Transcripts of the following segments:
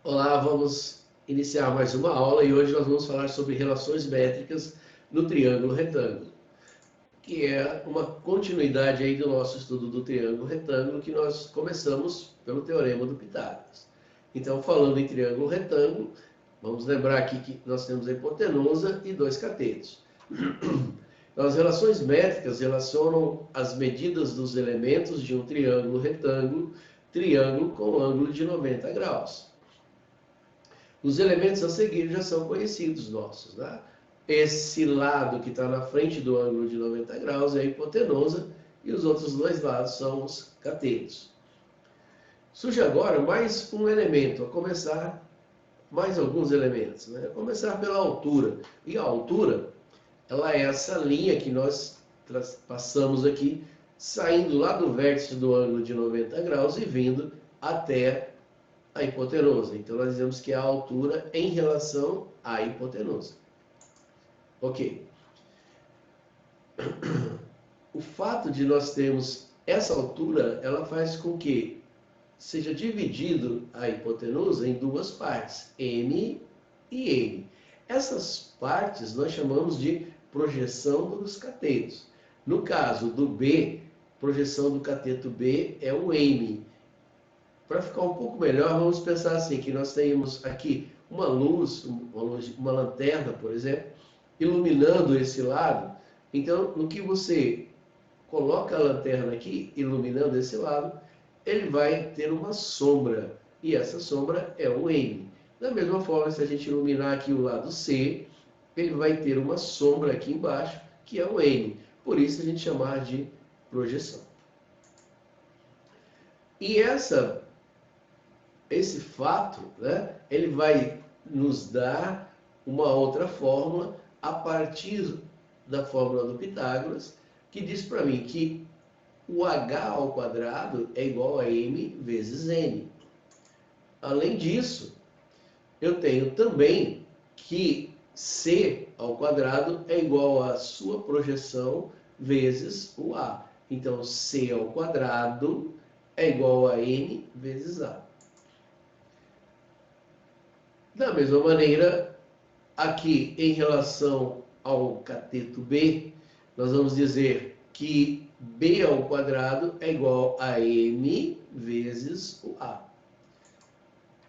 Olá, vamos iniciar mais uma aula e hoje nós vamos falar sobre relações métricas no triângulo retângulo, que é uma continuidade aí do nosso estudo do triângulo retângulo que nós começamos pelo Teorema do Pitágoras. Então, falando em triângulo retângulo, vamos lembrar aqui que nós temos a hipotenusa e dois catetos. Então, as relações métricas relacionam as medidas dos elementos de um triângulo retângulo, triângulo com ângulo de 90 graus. Os elementos a seguir já são conhecidos nossos, né? Esse lado que está na frente do ângulo de 90 graus é a hipotenusa e os outros dois lados são os catetos. Surge agora mais um elemento, a começar mais alguns elementos, né? A começar pela altura. E a altura, ela é essa linha que nós passamos aqui, saindo lá do vértice do ângulo de 90 graus e vindo até a hipotenusa. Então, nós dizemos que é a altura em relação à hipotenusa. Ok. O fato de nós termos essa altura, ela faz com que seja dividido a hipotenusa em duas partes, M e N. Essas partes nós chamamos de projeção dos catetos. No caso do B, projeção do cateto B é o M. Para ficar um pouco melhor, vamos pensar assim, que nós temos aqui uma luz, uma lanterna, por exemplo, iluminando esse lado. Então, no que você coloca a lanterna aqui, iluminando esse lado, ele vai ter uma sombra, e essa sombra é o M. Da mesma forma, se a gente iluminar aqui o lado C, ele vai ter uma sombra aqui embaixo, que é o M. Por isso a gente chama de projeção. E esse fato, né, ele vai nos dar uma outra fórmula a partir da fórmula do Pitágoras, que diz para mim que o h ao quadrado é igual a m vezes n. Além disso, eu tenho também que c ao quadrado é igual a sua projeção vezes o a. Então, c ao quadrado é igual a n vezes a. Da mesma maneira, aqui em relação ao cateto B, nós vamos dizer que B ao quadrado é igual a M vezes o A.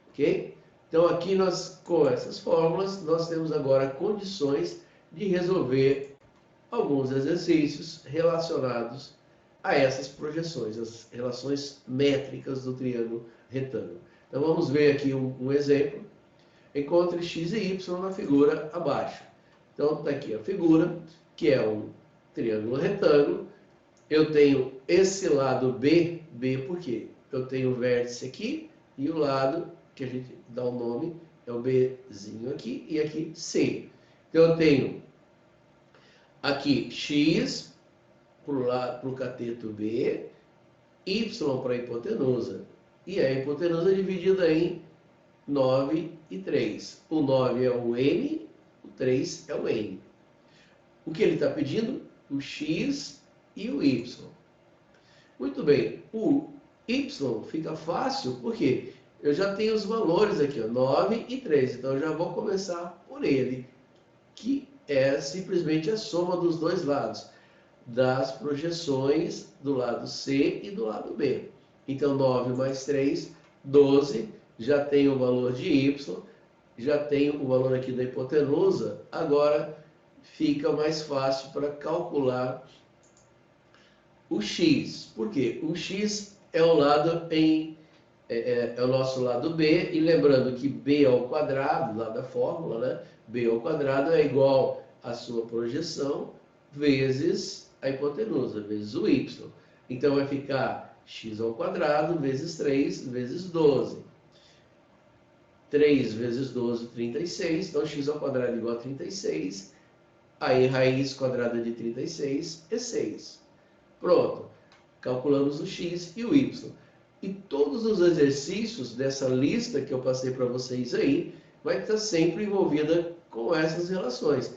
Ok? Então, aqui com essas fórmulas, nós temos agora condições de resolver alguns exercícios relacionados a essas projeções, as relações métricas do triângulo retângulo. Então, vamos ver aqui um exemplo. Encontre x e y na figura abaixo. Então, está aqui a figura, que é um triângulo retângulo. Eu tenho esse lado B por quê? Eu tenho o vértice aqui e o lado, que a gente dá o nome, é o Bzinho aqui e aqui C. Então, eu tenho aqui x para o cateto B, y para a hipotenusa. E a hipotenusa é dividida em 9 e 3. O 9 é o M, o 3 é o N. O que ele está pedindo? O X e o Y. Muito bem. O Y fica fácil porque eu já tenho os valores aqui, ó, 9 e 3. Então, eu já vou começar por ele, que é simplesmente a soma dos dois lados, das projeções do lado C e do lado B. Então, 9 mais 3, 12. Já tenho o valor de y, já tenho o valor aqui da hipotenusa, agora fica mais fácil para calcular o x. Por quê? O x é o lado é o nosso lado b, e lembrando que b ao quadrado, lá da fórmula, né? B ao quadrado é igual à sua projeção vezes a hipotenusa, vezes o y. Então vai ficar x ao quadrado vezes 3 vezes 12. 3 vezes 12, 36. Então, x ao quadrado é igual a 36. Aí, raiz quadrada de 36 é 6. Pronto. Calculamos o x e o y. E todos os exercícios dessa lista que eu passei para vocês aí, vai estar sempre envolvida com essas relações.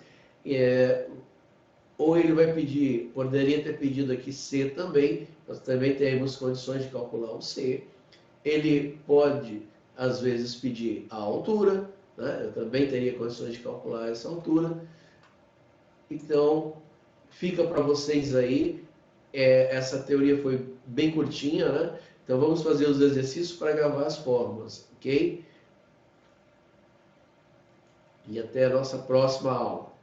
Ou ele vai pedir, poderia ter pedido aqui c também. Nós também temos condições de calcular o c. Ele pode às vezes, pedir a altura, né? Eu também teria condições de calcular essa altura. Então, fica para vocês aí. Essa teoria foi bem curtinha, né? Então, vamos fazer os exercícios para gravar as fórmulas, ok? E até a nossa próxima aula.